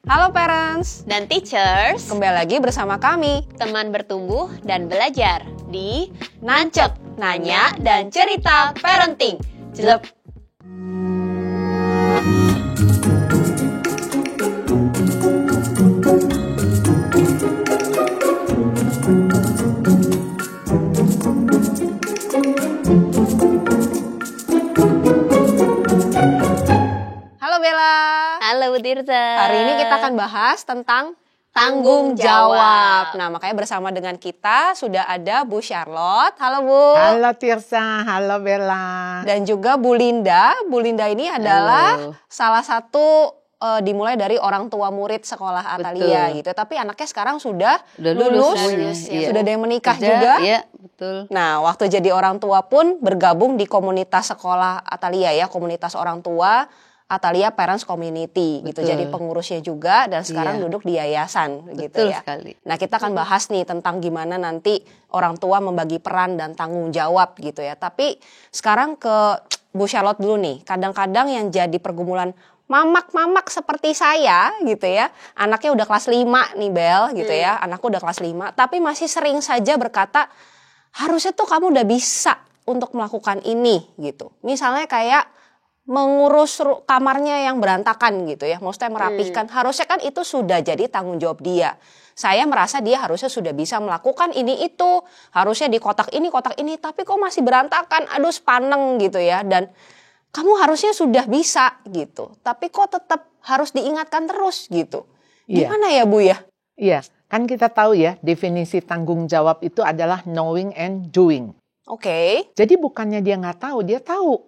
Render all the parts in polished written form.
Halo parents dan teachers, kembali lagi bersama kami teman bertumbuh dan belajar di Nancep, Nanya dan Cerita Parenting. Jelep. Halo Bella. Halo Bu Tirza. Hari ini kita akan bahas tentang Tanggung jawab. Nah, makanya bersama dengan kita sudah ada Bu Charlotte. Halo Bu. Halo Tirza, halo Bella. Dan juga Bu Linda. Bu Linda ini adalah salah satu dimulai dari orang tua murid sekolah Atalia gitu. Tapi anaknya sekarang sudah lulus iya. sudah ada yang menikah Sudah, juga. Iya, betul. Nah, waktu jadi orang tua pun bergabung di komunitas sekolah Atalia ya, komunitas orang tua Atalia Parents Community gitu. Betul. Jadi pengurusnya juga dan sekarang duduk di yayasan gitu Betul ya. sekali. Nah, kita akan bahas nih tentang gimana nanti orang tua membagi peran dan tanggung jawab gitu ya. Tapi sekarang ke Bu Charlotte dulu nih. Kadang-kadang yang jadi pergumulan mamak-mamak seperti saya gitu ya. Anaknya udah kelas 5 nih Bel gitu ya. Anakku udah kelas 5 tapi masih sering saja berkata harusnya tuh kamu udah bisa untuk melakukan ini gitu. Misalnya kayak mengurus kamarnya yang berantakan gitu ya. Maksudnya merapihkan. Harusnya kan itu sudah jadi tanggung jawab dia. Saya merasa dia harusnya sudah bisa melakukan ini itu. Harusnya di kotak ini. Tapi kok masih berantakan. Aduh sepaneng gitu ya. Dan kamu harusnya sudah bisa gitu. Tapi kok tetap harus diingatkan terus gitu. Gimana ya Bu ya? Iya, kan kita tahu ya definisi tanggung jawab itu adalah knowing and doing. Oke. Jadi bukannya dia nggak tahu, dia tahu.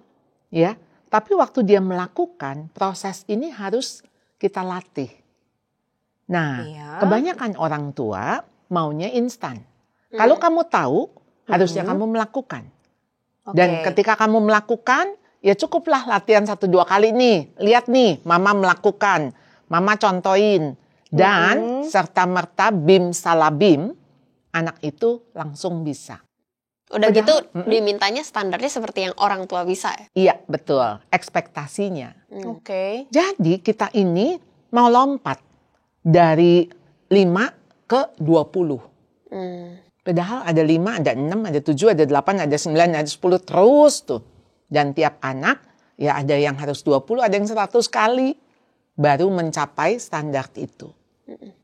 Ya, tapi waktu dia melakukan, proses ini harus kita latih. Nah, kebanyakan orang tua maunya instan. Kalau kamu tahu, harusnya kamu melakukan. Dan ketika kamu melakukan, ya cukuplah latihan 1-2 kali nih. Lihat nih, mama melakukan, mama contohin. Dan serta-merta bim salah bim, anak itu langsung bisa. Udah gitu dimintanya standarnya seperti yang orang tua bisa ya? Iya, betul. Ekspektasinya. Oke. Jadi kita ini mau lompat dari 5 ke 20. Padahal ada 5, ada 6, ada 7, ada 8, ada 9, ada 10 terus tuh. Dan tiap anak ya ada yang harus 20, ada yang 100 kali baru mencapai standar itu.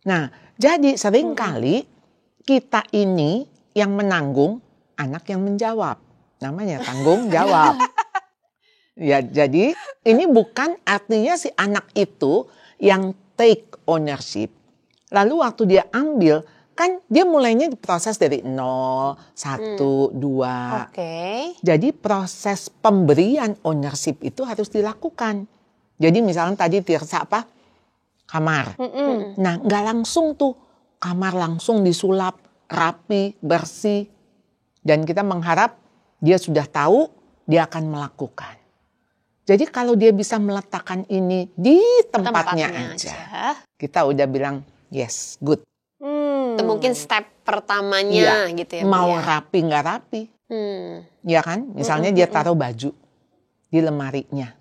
Nah, jadi seringkali kita ini yang menanggung, anak yang menjawab. Namanya tanggung jawab. Ya, jadi ini bukan artinya si anak itu yang take ownership. Lalu waktu dia ambil, kan dia mulainya diproses dari 0, 1, 2. Oke. Jadi proses pemberian ownership itu harus dilakukan. Jadi misalnya tadi Tirsa apa? Kamar. Nah, nggak langsung tuh kamar langsung disulap, rapi, bersih. Dan kita mengharap dia sudah tahu, dia akan melakukan. Jadi kalau dia bisa meletakkan ini di tempatnya aja, kita udah bilang yes, good. Itu mungkin step pertamanya gitu ya. Mau rapi nggak rapi. Ya kan? Misalnya dia taruh baju di lemarinya.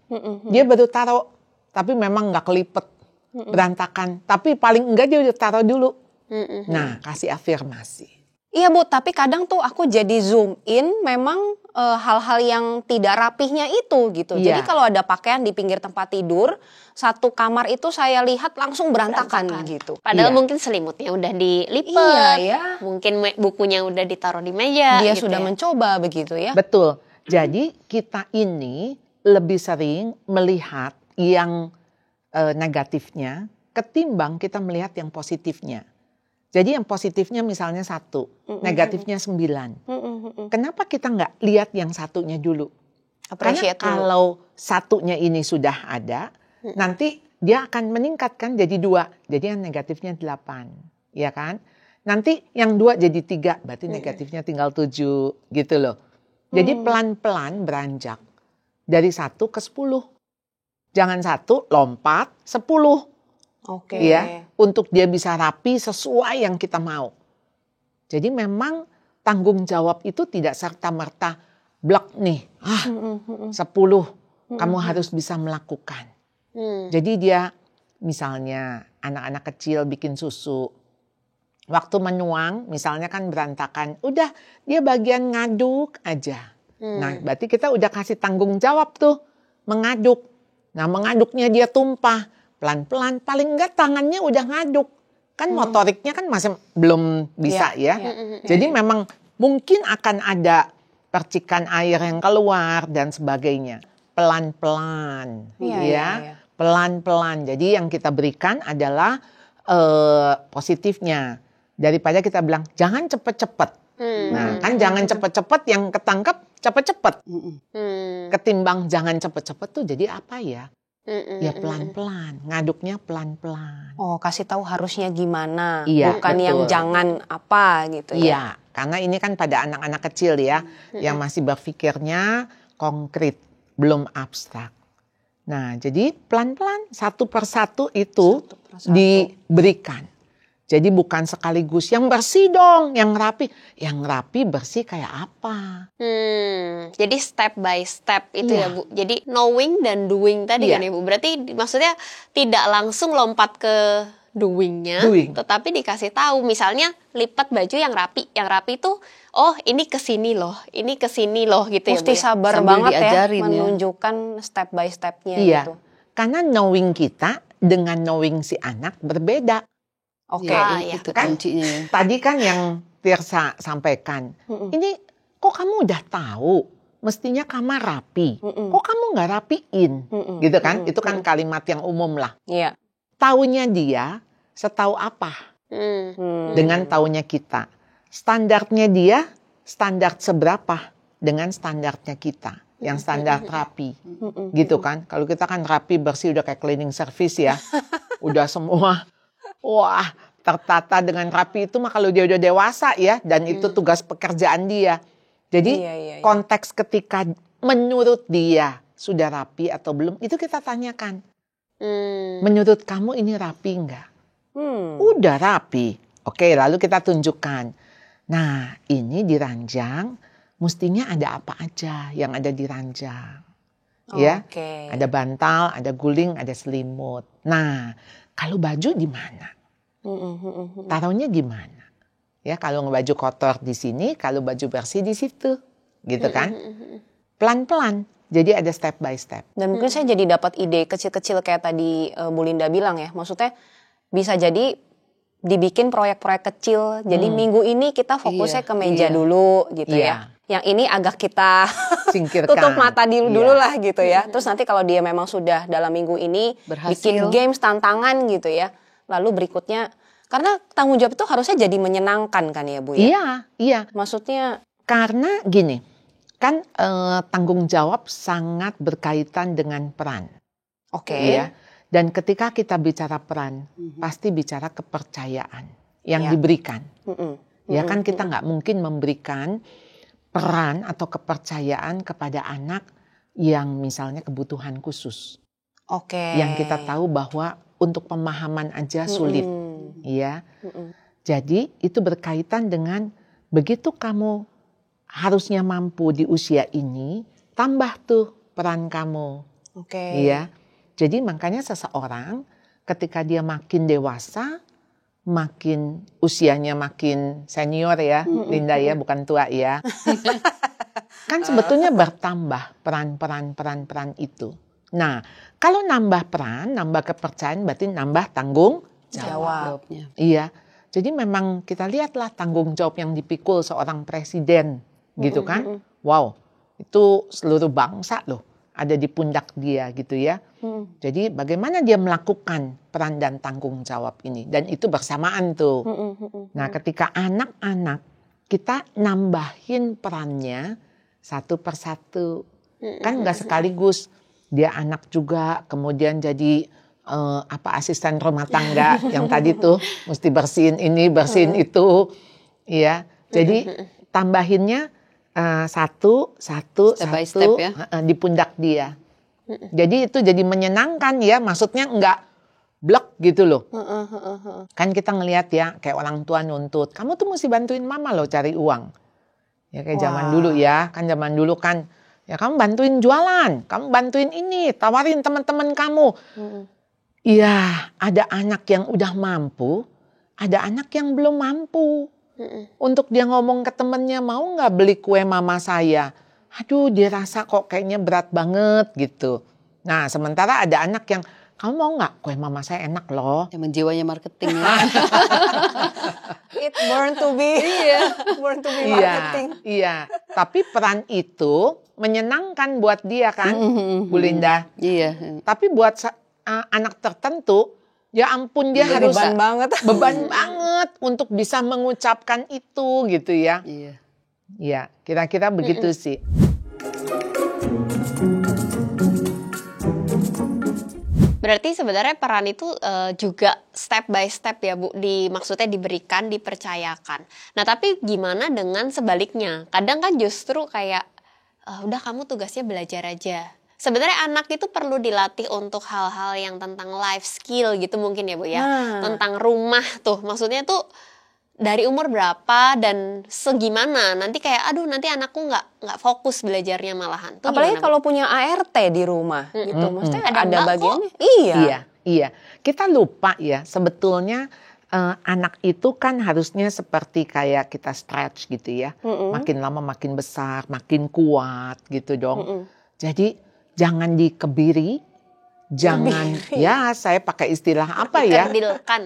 Dia baru taruh, tapi memang nggak kelipet, berantakan. Tapi paling enggak dia udah taruh dulu. Nah, kasih afirmasi. Iya Bu, tapi kadang tuh aku jadi zoom in memang hal-hal yang tidak rapihnya itu gitu. Jadi kalau ada pakaian di pinggir tempat tidur, satu kamar itu saya lihat langsung berantakan gitu. Padahal mungkin selimutnya udah dilipat, mungkin bukunya udah ditaruh di meja. Dia gitu sudah mencoba begitu ya. Betul. Jadi kita ini lebih sering melihat yang negatifnya ketimbang kita melihat yang positifnya. Jadi yang positifnya misalnya 1, negatifnya 9. Kenapa kita nggak lihat yang satunya dulu? Karena kalau satunya ini sudah ada, nanti dia akan meningkatkan jadi 2. Jadi yang negatifnya 8. Ya kan? Nanti yang 2 jadi 3, berarti negatifnya tinggal 7 gitu loh. Jadi pelan-pelan beranjak dari 1 ke 10. Jangan 1 lompat 10. Oke. Ya, untuk dia bisa rapi sesuai yang kita mau. Jadi memang tanggung jawab itu tidak serta-merta blok nih. 10 kamu harus bisa melakukan. Jadi dia misalnya anak-anak kecil bikin susu. Waktu menuang misalnya kan berantakan. Udah dia bagian ngaduk aja. Nah berarti kita udah kasih tanggung jawab tuh mengaduk. Nah mengaduknya dia tumpah. Pelan-pelan paling enggak tangannya udah ngaduk. Kan motoriknya kan masih belum bisa ya. Jadi memang mungkin akan ada percikan air yang keluar dan sebagainya. Pelan-pelan ya. Pelan-pelan. Jadi yang kita berikan adalah positifnya. Daripada kita bilang jangan cepet-cepet. Nah kan jangan cepet-cepet yang ketangkep cepet-cepet. Ketimbang jangan cepet-cepet tuh jadi apa ya? Ya pelan-pelan, ngaduknya pelan-pelan. Oh, kasih tahu harusnya gimana, Iya, bukan betul. yang jangan apa gitu ya. Iya, karena ini kan pada anak-anak kecil ya, yang masih berpikirnya konkret, belum abstrak. Nah, jadi pelan-pelan satu persatu itu diberikan. Jadi bukan sekaligus yang bersih dong, yang rapi. Yang rapi bersih kayak apa? Jadi step by step itu ya Bu. Jadi knowing dan doing tadi kan ya Bu. Berarti maksudnya tidak langsung lompat ke doingnya, tetapi dikasih tahu. Misalnya lipat baju yang rapi. Yang rapi itu, oh ini kesini loh, ini kesini loh gitu ya Bu. Mesti sabar Sambil banget ya diajarin ya. menunjukkan step by stepnya Iya, gitu. karena knowing kita dengan knowing si anak berbeda. Oke, Ya, itu kan? kuncinya ya. Tadi kan yang Tirsa sampaikan, ini kok kamu udah tahu, mestinya kamar rapi, kok kamu nggak rapiin, gitu kan? Itu kan kalimat yang umum lah. Iya. Taunya dia, setahu apa dengan taunya kita. Standarnya dia, standar seberapa dengan standarnya kita. Yang standar rapi, gitu kan? Kalau kita kan rapi, bersih, udah kayak cleaning service ya. Udah semua, wah tertata dengan rapi itu mah kalau dia udah dewasa ya. Dan itu tugas pekerjaan dia. Jadi konteks ketika menurut dia sudah rapi atau belum, itu kita tanyakan. Menurut kamu ini rapi enggak? Udah rapi. Oke, lalu kita tunjukkan. Nah, ini di ranjang mestinya ada apa aja yang ada di ranjang. Ya, ada bantal, ada guling, ada selimut. Nah, kalau baju di mana? Taruhnya gimana? Ya, kalau baju kotor di sini, kalau baju bersih di situ, gitu kan? Pelan-pelan. Jadi ada step by step. Dan mungkin saya jadi dapat ide kecil-kecil kayak tadi Bu Linda bilang ya. Maksudnya bisa jadi dibikin proyek-proyek kecil. Jadi minggu ini kita fokusnya ke meja dulu gitu ya. Yang ini agak kita singkirkan. Tutup mata dulu lah gitu ya. Terus nanti kalau dia memang sudah dalam minggu ini bikin games tantangan gitu ya. Lalu berikutnya, karena tanggung jawab itu harusnya jadi menyenangkan kan ya Bu ya? Iya. Maksudnya karena gini, kan tanggung jawab sangat berkaitan dengan peran. Iya. Dan ketika kita bicara peran, pasti bicara kepercayaan yang diberikan. Ya kan kita nggak mungkin memberikan peran atau kepercayaan kepada anak yang misalnya kebutuhan khusus. Yang kita tahu bahwa untuk pemahaman aja sulit. Ya. Jadi itu berkaitan dengan begitu kamu harusnya mampu di usia ini, tambah tuh peran kamu. Ya. Jadi makanya seseorang ketika dia makin dewasa, makin usianya makin senior ya, Linda ya, bukan tua ya. Kan sebetulnya bertambah peran-peran itu. Nah, kalau nambah peran, nambah kepercayaan berarti nambah tanggung jawabnya. Iya. Jadi memang kita lihatlah tanggung jawab yang dipikul seorang presiden, gitu kan? Wow, itu seluruh bangsa loh ada di pundak dia gitu ya. Jadi bagaimana dia melakukan peran dan tanggung jawab ini, dan itu bersamaan tuh. Nah, ketika anak-anak kita nambahin perannya satu persatu, kan nggak sekaligus dia anak juga kemudian jadi asisten rumah tangga yang tadi tuh mesti bersihin ini bersihin itu, ya. Jadi tambahinnya satu step ya. Di pundak dia. Jadi itu jadi menyenangkan ya, maksudnya enggak blek gitu loh. Kan kita ngelihat ya kayak orang tua nuntut, kamu tuh mesti bantuin mama loh cari uang. Ya kayak zaman dulu ya, kan zaman dulu kan ya kamu bantuin jualan, kamu bantuin ini, tawarin teman-teman kamu. Iya, ada anak yang udah mampu, ada anak yang belum mampu. Untuk dia ngomong ke temennya, mau nggak beli kue mama saya? Aduh, dia rasa kok kayaknya berat banget gitu. Nah, sementara ada anak yang, kamu mau nggak kue mama saya enak loh. Emang jiwanya marketing ya. It born to be. Born to be marketing. Iya. Tapi peran itu menyenangkan buat dia kan, Bu Linda. Iya. Tapi buat anak tertentu, ya ampun dia harus beban banget. Beban banget untuk bisa mengucapkan itu gitu ya. Iya. Ya, kira-kira begitu sih. Berarti sebenarnya peran itu juga step by step ya Bu, maksudnya diberikan, dipercayakan. Nah tapi gimana dengan sebaliknya? Kadang kan justru kayak, udah kamu tugasnya belajar aja. Sebenarnya anak itu perlu dilatih untuk hal-hal yang tentang life skill gitu mungkin ya Bu ya. Tentang rumah tuh, maksudnya tuh dari umur berapa dan segimana. Nanti kayak aduh nanti anakku nggak fokus belajarnya malahan. Tuh Apalagi gimana, Bu? kalau punya ART di rumah gitu. Maksudnya Ada ada mbak bagiannya. Iya. Kita lupa ya sebetulnya anak itu kan harusnya seperti kayak kita stretch gitu ya. Makin lama makin besar, makin kuat gitu dong. Jadi jangan dikebiri, jangan ya saya pakai istilah apa ya?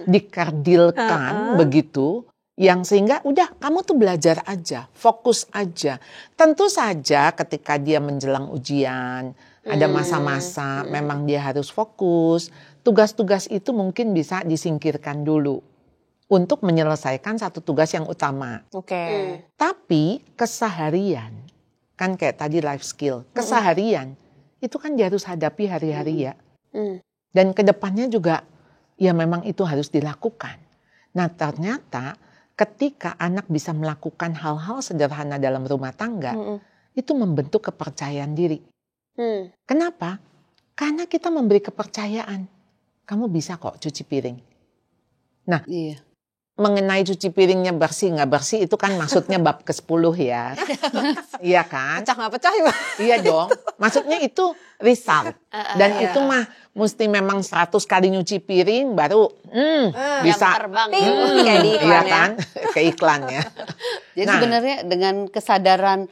Dikerdilkan begitu. Yang sehingga udah kamu tuh belajar aja, fokus aja. Tentu saja ketika dia menjelang ujian, ada masa-masa memang dia harus fokus. Tugas-tugas itu mungkin bisa disingkirkan dulu untuk menyelesaikan satu tugas yang utama. Oke. Tapi keseharian, kan kayak tadi life skill, keseharian itu kan dia harus hadapi hari-hari ya. Dan kedepannya juga ya memang itu harus dilakukan. Nah ternyata ketika anak bisa melakukan hal-hal sederhana dalam rumah tangga, itu membentuk kepercayaan diri. Kenapa? Karena kita memberi kepercayaan. Kamu bisa kok cuci piring. Nah, mengenai cuci piringnya bersih nggak bersih itu kan maksudnya bab ke-10 ya. Iya kan? Pecah nggak pecah ya? Iya dong. Maksudnya itu result. Dan itu mah mesti memang 100 kali nyuci piring baru bisa terbang. Kayak di iklan iya ya. kan? Ke iklannya. Jadi Nah. sebenarnya dengan kesadaran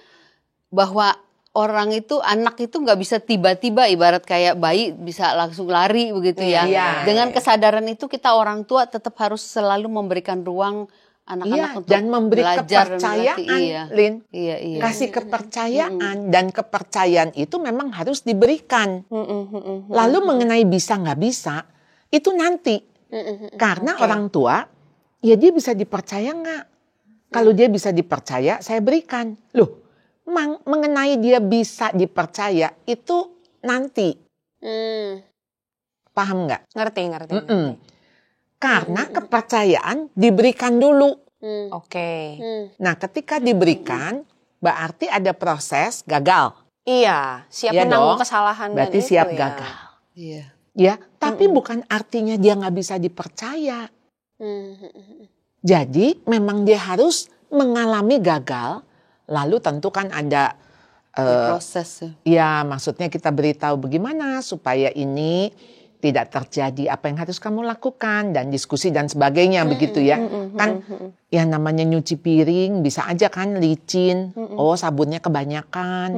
bahwa orang itu, anak itu nggak bisa tiba-tiba ibarat kayak bayi bisa langsung lari begitu ya. Iya. Dengan kesadaran itu kita orang tua tetap harus selalu memberikan ruang anak-anak untuk dan memberi belajar dan kepercayaan, melatih. Lin. Iya. Kasih kepercayaan dan kepercayaan itu memang harus diberikan. Lalu mengenai bisa nggak bisa itu nanti. Karena orang tua ya dia bisa dipercaya nggak? Kalau dia bisa dipercaya saya berikan. Loh, mengenai dia bisa dipercaya itu nanti. Paham nggak? Ngerti. Karena kepercayaan diberikan dulu. Oke. Nah, ketika diberikan, berarti ada proses gagal. Iya, siap Iya menanggung dong. kesalahan dan Berarti itu siap ya. gagal. Iya. Ya, tapi bukan artinya dia nggak bisa dipercaya. Jadi, memang dia harus mengalami gagal. Lalu tentu kan ada Proses. ya maksudnya kita beritahu bagaimana supaya ini tidak terjadi, apa yang harus kamu lakukan dan diskusi dan sebagainya begitu ya. Kan ya namanya nyuci piring bisa aja kan licin, oh sabunnya kebanyakan.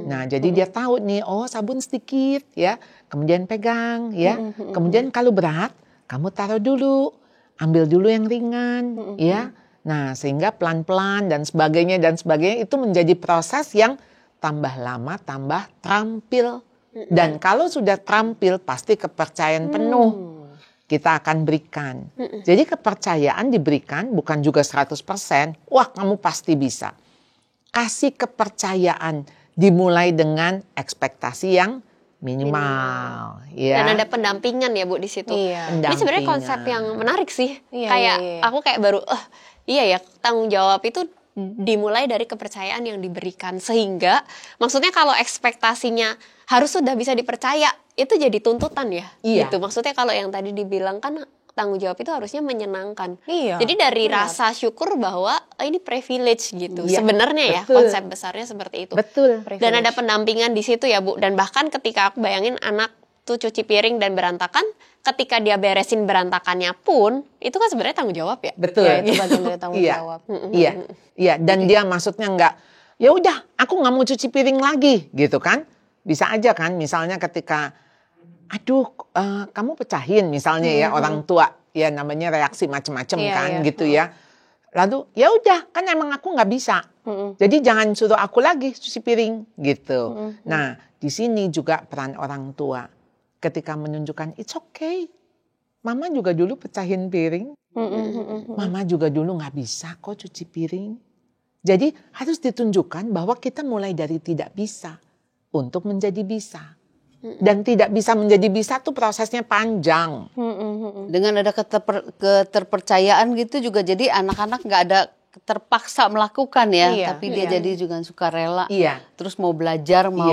Nah, jadi dia tahu nih, oh sabun sedikit ya. Kemudian pegang ya. Kemudian kalau berat, kamu taruh dulu, ambil dulu yang ringan ya. Nah, sehingga pelan-pelan dan sebagainya itu menjadi proses yang tambah lama tambah terampil. Dan kalau sudah terampil pasti kepercayaan penuh kita akan berikan. Jadi kepercayaan diberikan bukan juga 100%. Wah, kamu pasti bisa. Kasih kepercayaan dimulai dengan ekspektasi yang minimal. Ya. Dan ada pendampingan ya Bu di situ. Iya. Ini sebenarnya konsep yang menarik sih. Iya, kayak iya. aku kayak baru iya ya, tanggung jawab itu dimulai dari kepercayaan yang diberikan, sehingga maksudnya kalau ekspektasinya harus sudah bisa dipercaya itu jadi tuntutan ya. Iya. Gitu. Maksudnya kalau yang tadi dibilang kan tanggung jawab itu harusnya menyenangkan. Iya, Jadi dari benar. rasa syukur bahwa ini privilege gitu. Iya, Sebenarnya ya betul. konsep besarnya seperti itu. Betul. Dan ada pendampingan di situ ya Bu. Dan bahkan ketika aku bayangin anak tuh cuci piring dan berantakan, ketika dia beresin berantakannya pun itu kan sebenarnya tanggung jawab ya. Betul. Ya, itu bagian dari tanggung Iya. jawab. Iya. Dan dia maksudnya nggak, ya udah, aku nggak mau cuci piring lagi, gitu kan? Bisa aja kan, misalnya ketika, aduh, kamu pecahin, misalnya ya orang tua, ya namanya reaksi macam-macam kan, gitu ya. Lalu ya udah, kan emang aku nggak bisa. Jadi jangan suruh aku lagi cuci piring, gitu. Nah, di sini juga peran orang tua ketika menunjukkan it's okay. Mama juga dulu pecahin piring. Mama juga dulu nggak bisa kok cuci piring. Jadi harus ditunjukkan bahwa kita mulai dari tidak bisa untuk menjadi bisa. Dan tidak bisa menjadi bisa tuh prosesnya panjang. Dengan ada keterpercayaan gitu juga, jadi anak-anak nggak ada terpaksa melakukan ya, Iya, tapi dia jadi juga sukarela. Iya. Terus mau belajar, mau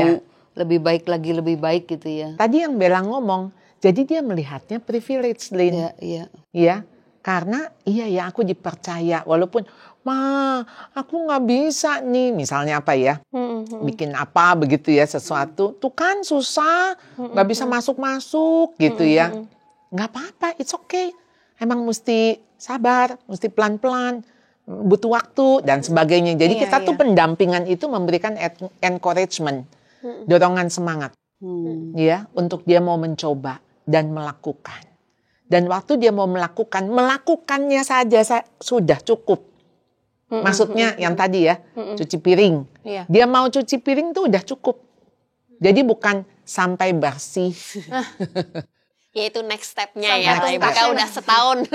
lebih baik gitu ya. Tadi yang Bella ngomong, jadi dia melihatnya privilege, Lin. Iya. Iya, karena iya ya aku dipercaya, walaupun Ma, aku nggak bisa nih, misalnya apa ya, bikin apa begitu ya sesuatu, tuh kan susah, nggak bisa masuk-masuk gitu ya, nggak apa-apa, it's okay, emang mesti sabar, mesti pelan-pelan, butuh waktu dan sebagainya. Jadi kita tuh pendampingan itu memberikan encouragement, dorongan semangat, ya, untuk dia mau mencoba dan melakukan. Dan waktu dia mau melakukannya saja sudah cukup. Maksudnya yang tadi ya, cuci piring. Dia mau cuci piring tuh udah cukup. Jadi bukan sampai bersih. Ya itu next step-nya ya, maka udah setahun.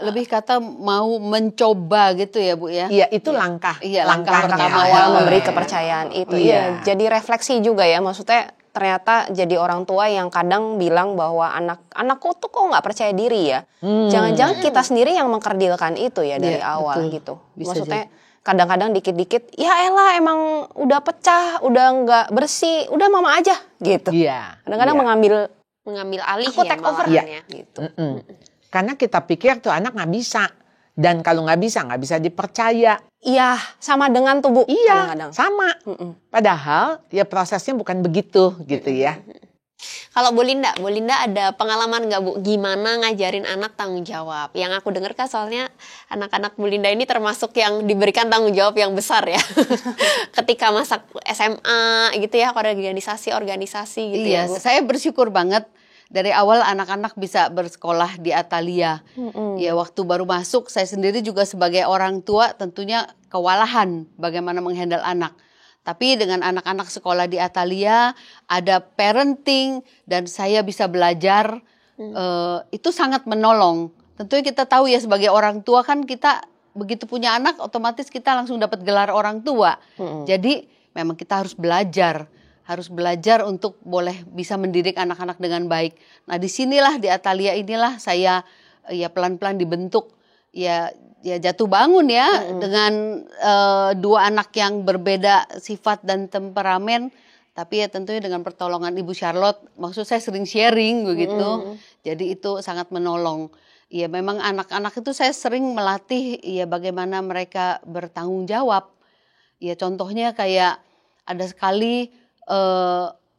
Lebih kata mau mencoba gitu ya Bu ya. Iya, itu langkah. Iya, langkah Pertama awal memberi kepercayaan itu. Iya, jadi refleksi juga ya, maksudnya ternyata jadi orang tua yang kadang bilang bahwa anakku tuh kok nggak percaya diri ya. Jangan-jangan kita sendiri yang mengkerdilkan itu ya dari awal gitu. Maksudnya kadang-kadang dikit-dikit, ya elah emang udah pecah, udah nggak bersih, udah mama aja gitu. Iya. Kadang-kadang mengambil alih aku take over gitu. Karena kita pikir tuh anak nggak bisa. Dan kalau nggak bisa dipercaya. Iya, sama dengan tuh Bu. Iya, kadang-kadang. sama. Padahal ya prosesnya bukan begitu gitu ya. Kalau Bu Linda ada pengalaman nggak Bu gimana ngajarin anak tanggung jawab? Yang aku dengar kan soalnya anak-anak Bu Linda ini termasuk yang diberikan tanggung jawab yang besar ya. Ketika masa SMA gitu ya, organisasi gitu ya Bu. Saya bersyukur banget. Dari awal anak-anak bisa bersekolah di Atalia. Ya waktu baru masuk saya sendiri juga sebagai orang tua tentunya kewalahan bagaimana menghandle anak. Tapi dengan anak-anak sekolah di Atalia ada parenting dan saya bisa belajar, itu sangat menolong. Tentunya kita tahu ya sebagai orang tua kan kita begitu punya anak otomatis kita langsung dapat gelar orang tua. Jadi memang kita harus belajar untuk boleh bisa mendidik anak-anak dengan baik. Nah disinilah di Atalia inilah saya ya pelan-pelan dibentuk ya jatuh bangun ya dengan dua anak yang berbeda sifat dan temperamen. Tapi ya tentunya dengan pertolongan Ibu Charlotte, maksud saya sering sharing begitu. Jadi itu sangat menolong. Ya memang anak-anak itu saya sering melatih ya bagaimana mereka bertanggung jawab. Ya contohnya kayak ada sekali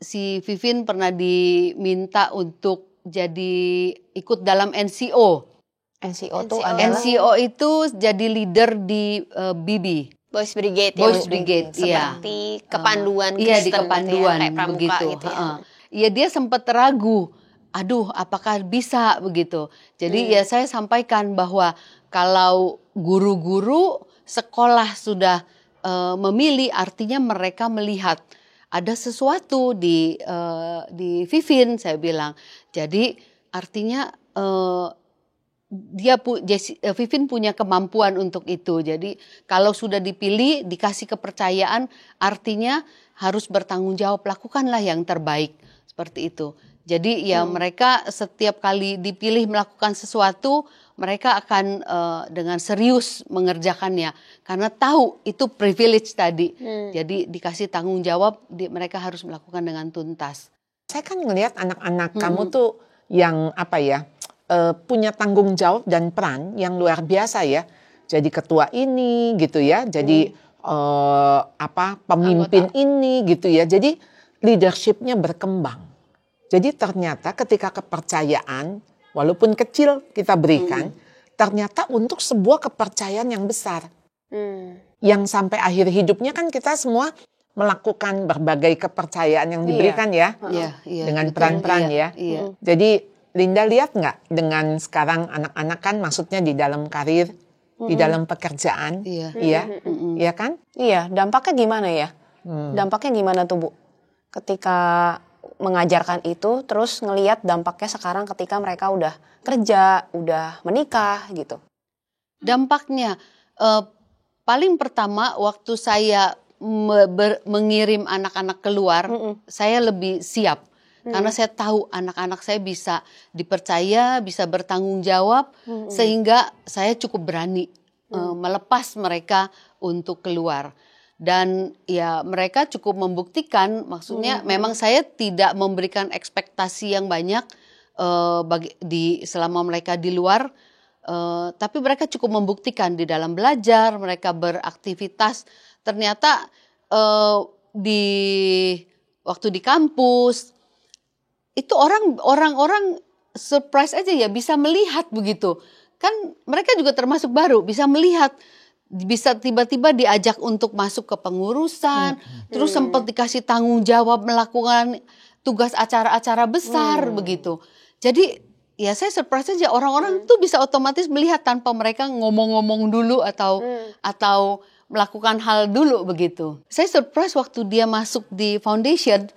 si Vivin pernah diminta untuk jadi ikut dalam NCO. NCO tuh adalah NCO itu jadi leader di BB. Boys Brigade seperti kepanduan Kristen. Iya di kepanduan gitu ya, kayak begitu. gitu ya. Iya dia sempat ragu. Aduh apakah bisa begitu. Jadi ya saya sampaikan bahwa kalau guru-guru sekolah sudah memilih artinya mereka melihat ada sesuatu di Vivin, saya bilang. Jadi artinya Vivin punya kemampuan untuk itu. Jadi kalau sudah dipilih, dikasih kepercayaan, artinya harus bertanggung jawab, lakukanlah yang terbaik. Seperti itu. Jadi ya mereka setiap kali dipilih melakukan sesuatu, mereka akan dengan serius mengerjakannya. Karena tahu itu privilege tadi. Jadi dikasih tanggung jawab, mereka harus melakukan dengan tuntas. Saya kan ngelihat anak-anak kamu tuh yang apa ya, punya tanggung jawab dan peran yang luar biasa ya. Jadi ketua ini gitu ya, jadi pemimpin ini gitu ya. Jadi leadership-nya berkembang. Jadi ternyata ketika kepercayaan, walaupun kecil kita berikan, ternyata untuk sebuah kepercayaan yang besar. Yang sampai akhir hidupnya kan kita semua melakukan berbagai kepercayaan yang diberikan dengan peran-peran ya. Jadi Linda lihat nggak dengan sekarang anak-anak kan maksudnya di dalam karir, di dalam pekerjaan, iya kan? Iya, dampaknya gimana ya? Dampaknya gimana tuh Bu? Ketika mengajarkan itu, terus ngelihat dampaknya sekarang ketika mereka udah kerja, udah menikah gitu. Dampaknya paling pertama waktu saya mengirim anak-anak keluar, saya lebih siap. Karena saya tahu anak-anak saya bisa dipercaya, bisa bertanggung jawab, sehingga saya cukup berani melepas mereka untuk keluar. Dan ya mereka cukup membuktikan, maksudnya memang saya tidak memberikan ekspektasi yang banyak selama mereka di luar, tapi mereka cukup membuktikan di dalam belajar, mereka beraktivitas. Ternyata waktu di kampus itu orang-orang surprise aja ya, bisa melihat begitu. Kan mereka juga termasuk baru, bisa melihat, bisa tiba-tiba diajak untuk masuk ke pengurusan, terus sempat dikasih tanggung jawab melakukan tugas acara-acara besar begitu. Jadi ya saya surprise aja, orang-orang tuh bisa otomatis melihat tanpa mereka ngomong-ngomong dulu atau melakukan hal dulu begitu. Saya surprise waktu dia masuk di foundation,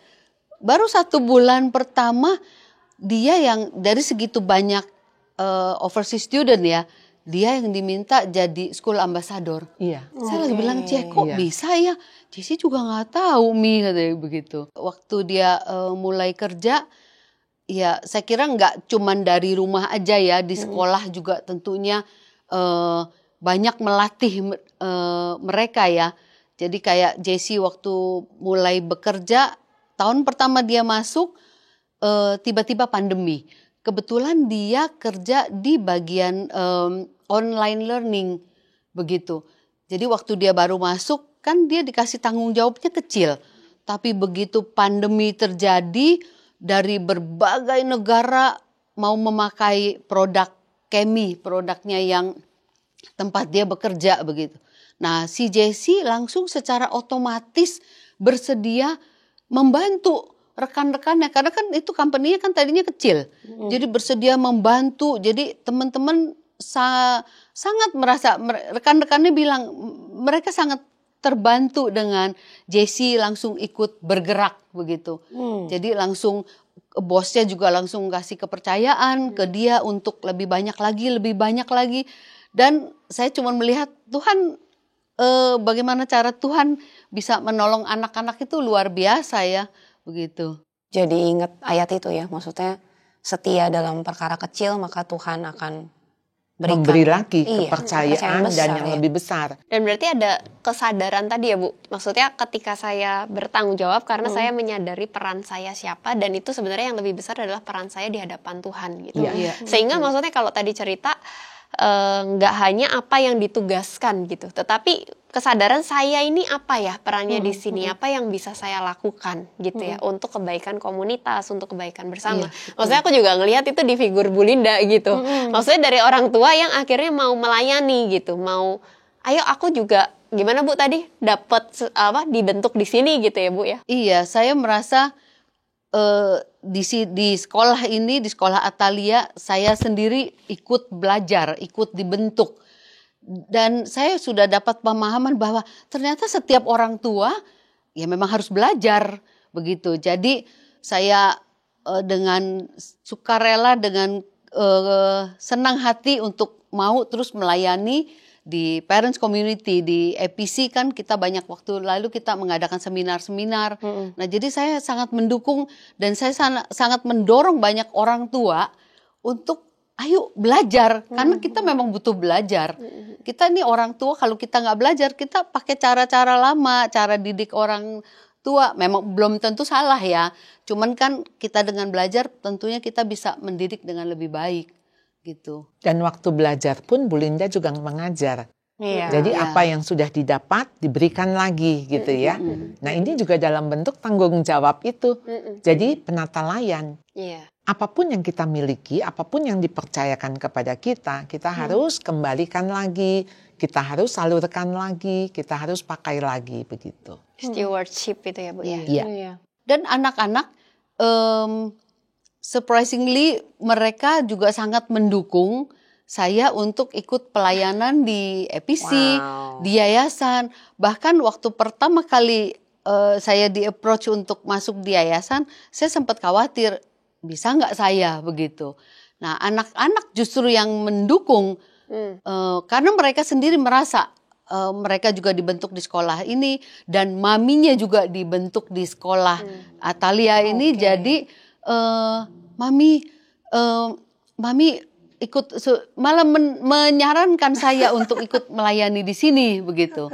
baru 1 bulan pertama dia yang dari segitu banyak overseas student ya, dia yang diminta jadi school ambassador. Iya. Saya lagi bilang, kok bisa ya? Jessie juga nggak tahu, Mi, katanya begitu. Waktu dia mulai kerja, ya saya kira nggak cuman dari rumah aja ya, di sekolah juga tentunya banyak melatih mereka ya. Jadi kayak Jessie waktu mulai bekerja, tahun pertama dia masuk, tiba-tiba pandemi. Kebetulan dia kerja di bagian online learning begitu. Jadi waktu dia baru masuk kan dia dikasih tanggung jawabnya kecil. Tapi begitu pandemi terjadi, dari berbagai negara mau memakai produk Kemi, produknya yang tempat dia bekerja begitu. Nah, si Jessie langsung secara otomatis bersedia membantu rekan-rekannya, karena kan itu company-nya kan tadinya kecil. Jadi bersedia membantu. Jadi teman-teman sangat merasa, rekan-rekannya bilang mereka sangat terbantu dengan Jessie langsung ikut bergerak begitu. Jadi langsung bosnya juga langsung kasih kepercayaan ke dia untuk lebih banyak lagi. Dan saya cuma melihat Tuhan, bagaimana cara Tuhan bisa menolong anak-anak itu luar biasa ya. Begitu. Jadi ingat ayat itu ya, maksudnya setia dalam perkara kecil maka Tuhan akan berikan, memberi lagi kepercayaan besar, dan yang lebih besar. Dan berarti ada kesadaran tadi ya Bu, maksudnya ketika saya bertanggung jawab karena saya menyadari peran saya siapa, dan itu sebenarnya yang lebih besar adalah peran saya di hadapan Tuhan gitu. Sehingga maksudnya kalau tadi cerita nggak hanya apa yang ditugaskan gitu, tetapi kesadaran saya ini apa ya perannya di sini, apa yang bisa saya lakukan gitu ya untuk kebaikan komunitas, untuk kebaikan bersama. Maksudnya aku juga ngelihat itu di figur Bu Linda gitu. Maksudnya dari orang tua yang akhirnya mau melayani gitu, mau ayo aku juga gimana Bu tadi dapat dibentuk di sini gitu ya Bu ya. Iya, saya merasa di sekolah ini, di sekolah Atalia, saya sendiri ikut belajar, ikut dibentuk. Dan saya sudah dapat pemahaman bahwa ternyata setiap orang tua ya memang harus belajar begitu. Jadi saya dengan sukarela, dengan senang hati untuk mau terus melayani di parents community, di EPC kan kita banyak waktu lalu kita mengadakan seminar-seminar. Nah jadi saya sangat mendukung dan saya sangat mendorong banyak orang tua untuk ayo belajar, karena kita memang butuh belajar. Kita nih orang tua, kalau kita nggak belajar, kita pakai cara-cara lama, cara didik orang tua. Memang belum tentu salah ya, cuman kan kita dengan belajar tentunya kita bisa mendidik dengan lebih baik gitu. Dan waktu belajar pun Bu Linda juga mengajar. Iya. Jadi apa yang sudah didapat diberikan lagi gitu ya. Nah ini juga dalam bentuk tanggung jawab itu. Jadi penata layan. Iya. Apapun yang kita miliki, apapun yang dipercayakan kepada kita harus kembalikan lagi, kita harus salurkan lagi, kita harus pakai lagi begitu. Stewardship itu ya Bu ya. Iya. Dan anak-anak surprisingly mereka juga sangat mendukung saya untuk ikut pelayanan di EPC, Wow. di yayasan. Bahkan waktu pertama kali saya di-approach untuk masuk di yayasan, saya sempat khawatir, bisa nggak saya begitu. Nah, anak-anak justru yang mendukung, karena mereka sendiri merasa mereka juga dibentuk di sekolah ini, dan maminya juga dibentuk di sekolah Atalia ini. Jadi mami ikut malah menyarankan saya untuk ikut melayani di sini begitu.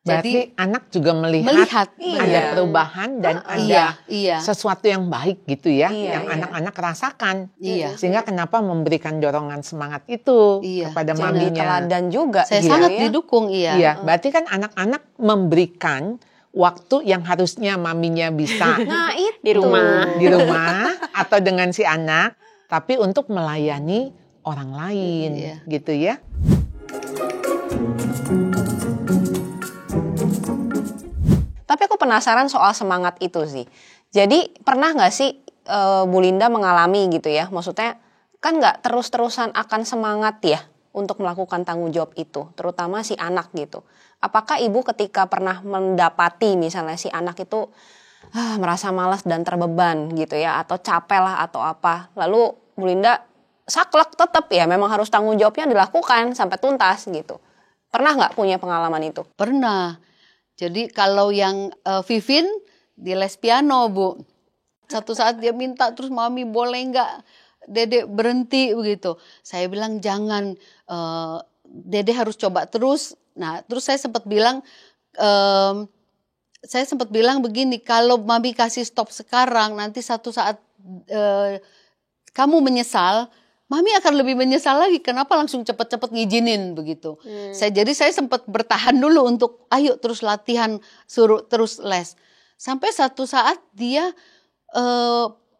Berarti Jadi anak juga melihat ada Iya. perubahan dan ada iya. sesuatu yang baik gitu ya, Iya, yang iya. anak-anak rasakan. Iya. Sehingga kenapa memberikan dorongan semangat itu Iya. kepada Jadi maminya. teladan juga. Saya gitu sangat ya. didukung, iya. Iya, berarti kan anak-anak memberikan waktu yang harusnya maminya bisa Nah itu. Di rumah. di rumah atau dengan si anak, tapi untuk melayani orang lain, Iya. gitu ya. Tapi aku penasaran soal semangat itu sih. Jadi pernah nggak sih Bu Linda mengalami gitu ya? Maksudnya kan nggak terus-terusan akan semangat ya untuk melakukan tanggung jawab itu, terutama si anak gitu. Apakah ibu ketika pernah mendapati misalnya si anak itu merasa malas dan terbeban gitu ya, atau capek lah atau apa, lalu Bu Linda saklek tetap ya memang harus tanggung jawabnya dilakukan sampai tuntas gitu. Pernah nggak punya pengalaman itu? Pernah. Jadi kalau yang Vivin di les piano, Bu. Satu saat dia minta, terus mami boleh nggak Dede berhenti begitu. Saya bilang jangan, Dede harus coba terus. Nah, terus saya sempat bilang begini, kalau mami kasih stop sekarang, nanti satu saat kamu menyesal, mami akan lebih menyesal lagi. Kenapa langsung cepet-cepet ngizinin begitu? Jadi saya sempat bertahan dulu untuk ayo terus latihan, suruh terus les. Sampai satu saat dia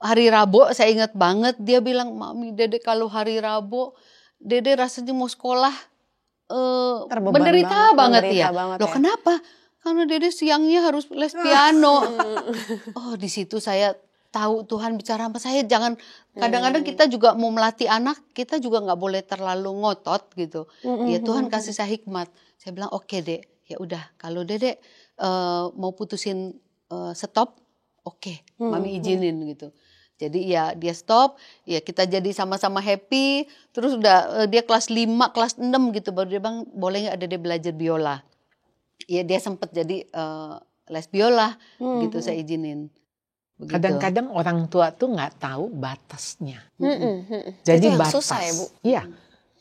hari Rabu, saya ingat banget, dia bilang, Mami, Dede kalau hari Rabu, Dede rasanya mau sekolah Terbeban menderita banget menderita ya. banget Loh ya. kenapa? Karena Dede siangnya harus les piano. Oh, di situ saya tahu Tuhan bicara sama saya. Jangan, kadang-kadang kita juga mau melatih anak, kita juga nggak boleh terlalu ngotot gitu. Ya Tuhan kasih saya hikmat. Saya bilang oke, Dek, ya udah kalau Dede mau putusin stop, oke, Mami izinin gitu. Jadi ya dia stop, ya kita jadi sama-sama happy. Terus udah dia kelas 5, kelas 6 gitu, baru dia bilang boleh nggak Dede belajar biola. Ya dia sempat jadi les biola gitu, saya izinin. Begitu. Kadang-kadang orang tua tuh nggak tahu batasnya. Itu Jadi yang batas, susah ya, Bu? Iya,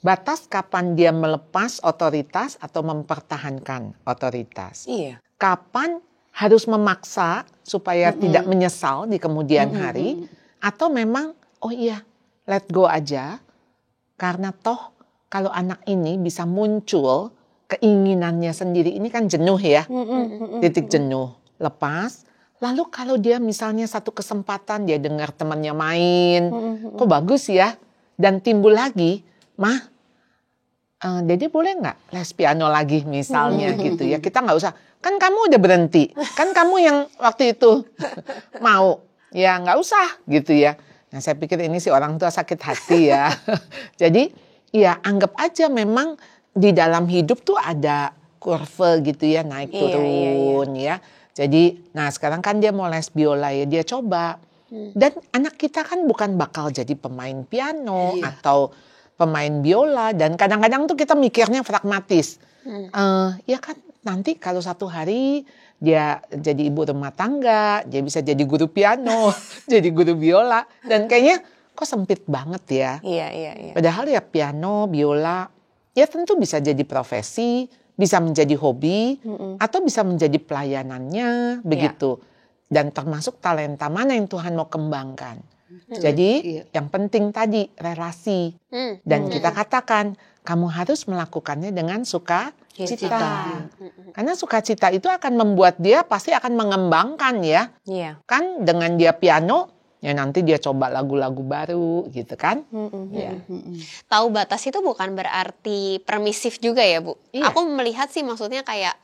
batas kapan dia melepas otoritas atau mempertahankan otoritas. Iya. Kapan harus memaksa supaya tidak menyesal di kemudian hari, atau memang oh iya let go aja, karena toh kalau anak ini bisa muncul keinginannya sendiri, ini kan jenuh ya, titik jenuh, lepas. Lalu kalau dia misalnya satu kesempatan dia dengar temannya main, kok bagus ya, dan timbul lagi, Mah, Dede boleh nggak les piano lagi misalnya gitu ya, kita nggak usah, kan kamu udah berhenti, kan kamu yang waktu itu mau, ya nggak usah gitu ya. Nah saya pikir ini si orang tua sakit hati ya. Jadi ya anggap aja memang di dalam hidup tuh ada kurve gitu ya, naik turun ya. Jadi nah sekarang kan dia mau les biola ya, dia coba. Dan anak kita kan bukan bakal jadi pemain piano atau pemain biola, dan kadang-kadang tuh kita mikirnya pragmatis. Ya kan nanti kalau satu hari dia jadi ibu rumah tangga, dia bisa jadi guru piano, jadi guru biola, dan kayaknya kok sempit banget ya. Iya. Padahal ya piano, biola, ya tentu bisa jadi profesi, bisa menjadi hobi, atau bisa menjadi pelayanannya, begitu. Dan termasuk talenta mana yang Tuhan mau kembangkan. Jadi yang penting tadi relasi. Dan kita katakan kamu harus melakukannya dengan sukacita. Cita. Karena sukacita itu akan membuat dia pasti akan mengembangkan ya. Iya. Kan dengan dia piano, ya nanti dia coba lagu-lagu baru gitu kan. Ya. Tahu batas itu bukan berarti permisif juga ya, Bu. Iya. Aku melihat sih maksudnya kayak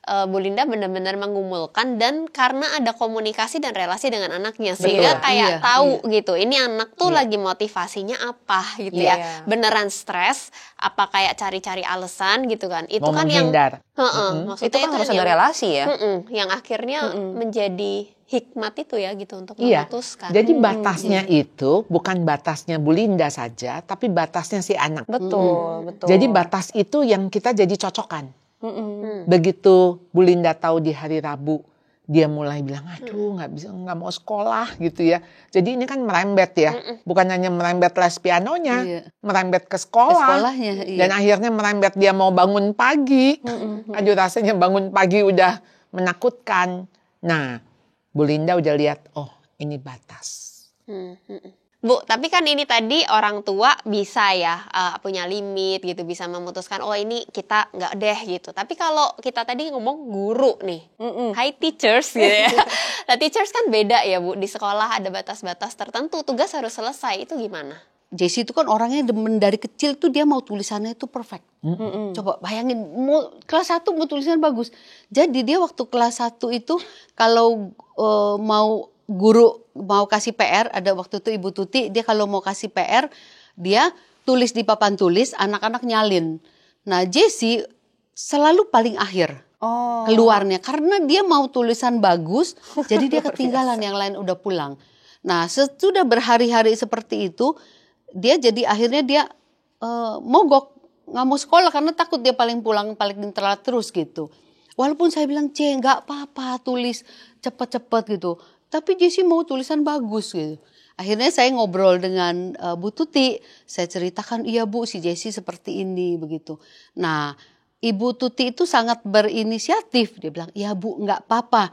Bu Linda benar-benar mengumulkan dan karena ada komunikasi dan relasi dengan anaknya sehingga kayak tahu gitu ini anak tuh lagi motivasinya apa gitu ya, beneran stres apa kayak cari-cari alasan gitu kan, itu Mau kan menghindar. maksudnya Itu kan harus ada relasi ya. yang akhirnya menjadi hikmat itu ya gitu untuk Iya. memutuskan. Jadi batasnya itu bukan batasnya Bu Linda saja, tapi batasnya si anak. Betul, betul. Jadi batas itu yang kita jadi cocokan. Begitu Bu Linda tahu di hari Rabu, dia mulai bilang, aduh nggak bisa, nggak mau sekolah gitu ya. Jadi ini kan merembet ya, bukan hanya merembet les pianonya, merembet ke sekolah. Sekolahnya, iya. Dan akhirnya merembet dia mau bangun pagi. Aduh rasanya bangun pagi udah menakutkan. Nah, Bu Linda udah lihat, oh ini batas. Bu, tapi kan ini tadi orang tua bisa ya punya limit gitu, bisa memutuskan oh ini kita nggak deh gitu. Tapi kalau kita tadi ngomong guru nih, hi teachers gitu ya. Nah teachers kan beda ya Bu, di sekolah ada batas-batas tertentu, tugas harus selesai, itu gimana? Jessie itu kan orangnya demen dari kecil tuh dia mau tulisannya itu perfect. Coba bayangin, kelas 1 mau tulisan bagus. Jadi dia waktu kelas 1 itu kalau mau guru mau kasih PR, ada waktu itu Ibu Tuti, dia kalau mau kasih PR, dia tulis di papan tulis, anak-anak nyalin. Nah Jessie selalu paling akhir keluarnya, karena dia mau tulisan bagus, jadi dia ketinggalan, yang lain udah pulang. Nah sesudah berhari-hari seperti itu, dia jadi akhirnya dia mogok, nggak mau sekolah karena takut dia paling telat terus gitu. Walaupun saya bilang nggak apa-apa tulis cepet-cepet gitu. Tapi Jessie mau tulisan bagus gitu. Akhirnya saya ngobrol dengan Bu Tuti. Saya ceritakan, iya Bu si Jessie seperti ini begitu. Nah Ibu Tuti itu sangat berinisiatif. Dia bilang, iya Bu nggak apa-apa.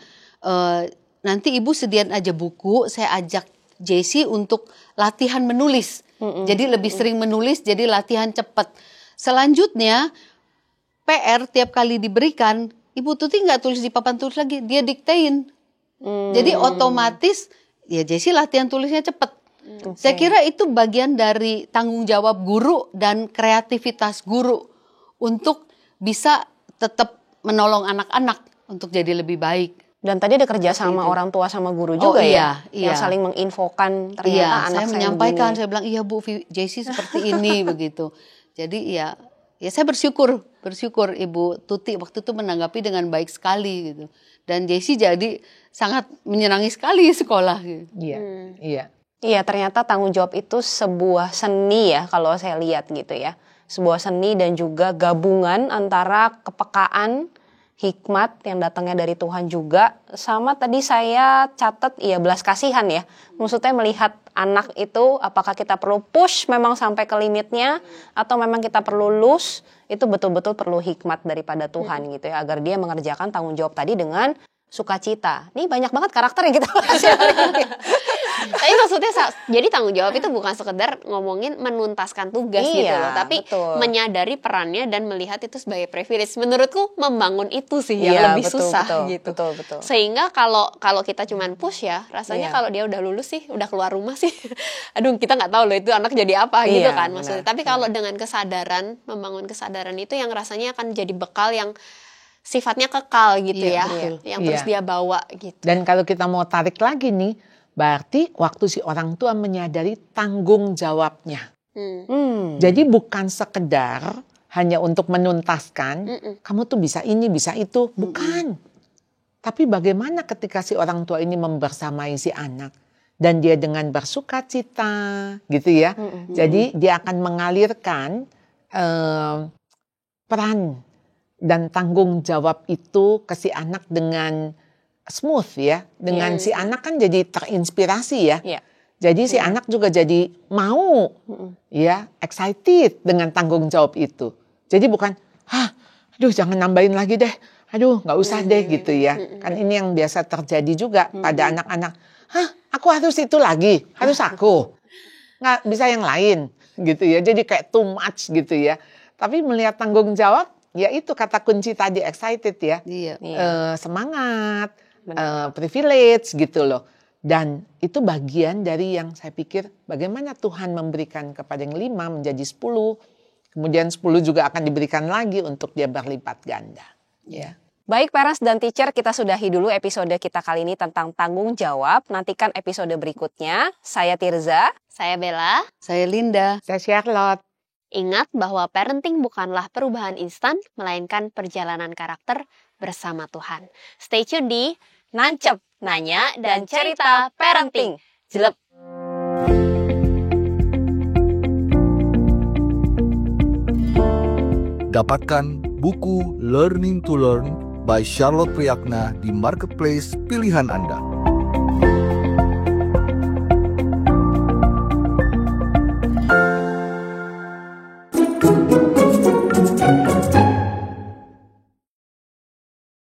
Nanti Ibu sediain aja buku. Saya ajak Jessie untuk latihan menulis. Jadi lebih sering menulis, jadi latihan cepat. Selanjutnya PR tiap kali diberikan, Ibu Tuti nggak tulis di papan tulis lagi. Dia diktein. Jadi otomatis ya Jessie latihan tulisnya cepat. Saya kira itu bagian dari tanggung jawab guru dan kreativitas guru untuk bisa tetap menolong anak-anak untuk jadi lebih baik. Dan tadi ada kerja sama orang tua sama guru juga iya. yang saling menginfokan ternyata anak saya menyampaikan, begini. saya bilang iya Bu Jessie seperti ini begitu. Jadi ya saya bersyukur Ibu Tuti waktu itu menanggapi dengan baik sekali gitu. Dan Jessie jadi sangat menyenangi sekali sekolah gitu. Iya. Iya, ternyata tanggung jawab itu sebuah seni ya kalau saya lihat gitu ya. Sebuah seni dan juga gabungan antara kepekaan, hikmat yang datangnya dari Tuhan juga, sama tadi saya catat belas kasihan ya. Maksudnya melihat anak itu apakah kita perlu push memang sampai ke limitnya atau memang kita perlu loose, itu betul-betul perlu hikmat daripada Tuhan gitu ya, agar dia mengerjakan tanggung jawab tadi dengan sukacita. Nih banyak banget karakter yang kita bahas hari ini. Tapi maksudnya jadi tanggung jawab itu bukan sekedar ngomongin menuntaskan tugas gitu loh, tapi menyadari perannya dan melihat itu sebagai privilege. Menurutku membangun itu sih yang lebih susah gitu. Betul. Sehingga kalau kita cuman push ya, rasanya kalau dia udah lulus sih, udah keluar rumah sih, aduh kita nggak tahu loh itu anak jadi apa gitu kan maksudnya. Tapi kalau dengan kesadaran, membangun kesadaran itu yang rasanya akan jadi bekal yang sifatnya kekal gitu yang terus dia bawa gitu. Dan kalau kita mau tarik lagi nih, berarti waktu si orang tua menyadari tanggung jawabnya. Jadi bukan sekedar hanya untuk menuntaskan, kamu tuh bisa ini, bisa itu. Bukan. Tapi bagaimana ketika si orang tua ini membersamai si anak. Dan dia dengan bersukacita gitu ya. Jadi dia akan mengalirkan peran dan tanggung jawab itu ke si anak dengan smooth ya, dengan si anak kan jadi terinspirasi ya. Jadi si anak juga jadi mau ya, excited dengan tanggung jawab itu. Jadi bukan, aduh jangan nambahin lagi deh, aduh nggak usah deh gitu ya. Kan ini yang biasa terjadi juga pada anak-anak. Aku harus itu lagi, harus aku, nggak bisa yang lain gitu ya. Jadi kayak too much gitu ya. Tapi melihat tanggung jawab, ya itu kata kunci tadi, excited ya. Iya. Semangat, privilege gitu loh. Dan itu bagian dari yang saya pikir bagaimana Tuhan memberikan kepada yang 5 menjadi 10. Kemudian 10 juga akan diberikan lagi untuk dia berlipat ganda. Ya. Baik parents dan teacher, kita sudahi dulu episode kita kali ini tentang tanggung jawab. Nantikan episode berikutnya. Saya Tirza. Saya Bella. Saya Linda. Saya Charlotte. Ingat bahwa parenting bukanlah perubahan instan, melainkan perjalanan karakter bersama Tuhan. Stay tune di Nancep, Nanya, dan Cerita Parenting. Jelep. Dapatkan buku Learning to Learn by Charlotte Priyakna di marketplace pilihan Anda.